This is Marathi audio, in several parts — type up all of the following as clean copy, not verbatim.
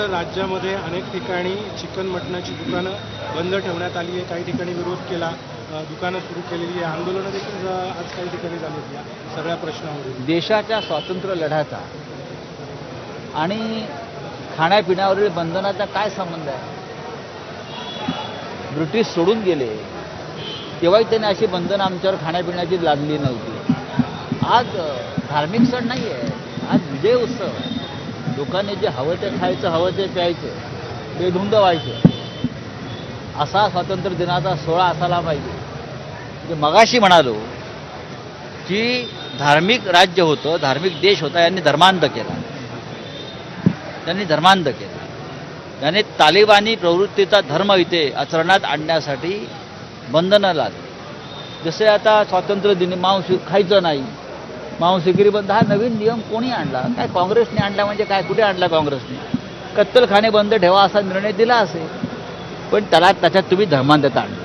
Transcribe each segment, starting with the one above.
राज्यामध्ये अनेक ठिकाणी चिकन मटणाची दुकानं बंद ठेवण्यात आली आहे. काही ठिकाणी विरोध केला, दुकानं सुरू केलेली आहे. आंदोलनं देखील आज काही ठिकाणी झाली आहेत या सगळ्या प्रश्नावरून. देशाच्या स्वातंत्र्य लढ्याचा आणि खाण्यापिण्यावरील बंधनाचा काय संबंध आहे? ब्रिटिश सोडून गेले तेव्हाही त्यांनी अशी बंधनं आमच्यावर खाण्यापिण्याची लादली नव्हती. आज धार्मिक सण नाही आहे, आज विजय उत्सव आहे. लोकांनी जे हवं ते खायचं, हवं ते प्यायचं, बेधुंद व्हायचं. असा स्वातंत्र्य दिनाचा सोहळा असायला पाहिजे. जे मगाशी म्हणालो की धार्मिक राज्य होतं, धार्मिक देश होता, यांनी धर्मांध केला. त्यांनी धर्मांध केला. त्याने तालिबानी प्रवृत्तीचा धर्म इथे आचरणात आणण्यासाठी बंधनं लादली. जसे आता स्वातंत्र्य दिनी मांस खायचं नाही, मांस विक्री बंद, हा नवीन नियम कोणी आणला? काय काँग्रेसने आणला? म्हणजे काय, कुठे आणला काँग्रेसने? कत्तलखाने बंद ठेवा असा निर्णय दिला असेल, पण त्याच्यात तुम्ही धर्मांधता आणली.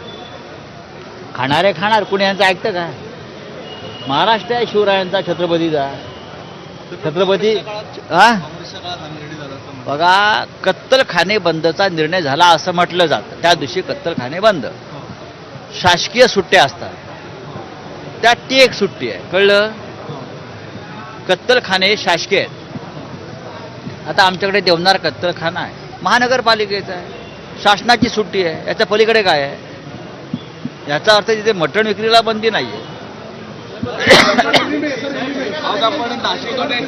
खाणारे खाणार, कुणी यांचं ऐकतं का? महाराष्ट्र आहे शिवरायांचा, छत्रपतीचा. छत्रपती बघा, कत्तलखाने बंदचा निर्णय झाला असं म्हटलं जातं. त्या दिवशी कत्तलखाने बंद, शासकीय सुट्ट्या असतात, त्यात ती एक सुट्टी आहे. कळलं? कत्तलखाने शासकीय आहेत. आता आमच्याकडे देवनार कत्तलखाना आहे, महानगरपालिकेचा आहे, शासनाची सुट्टी आहे. याच्या पलीकडे काय आहे? याचा अर्थ तिथे मटण विक्रीला बंदी नाही आहे. आज आपण नाशिकमध्ये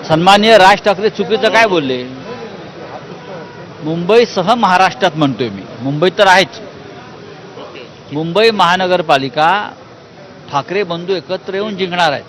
सन्माननीय राज ठाकरे चुकीचं काय बोलले? मुंबईसह महाराष्ट्रात म्हणतोय मी, मुंबईत तर आहेच. मुंबई महानगरपालिका ठाकरे बंधू एकत्र येऊन जिंकणार आहेत.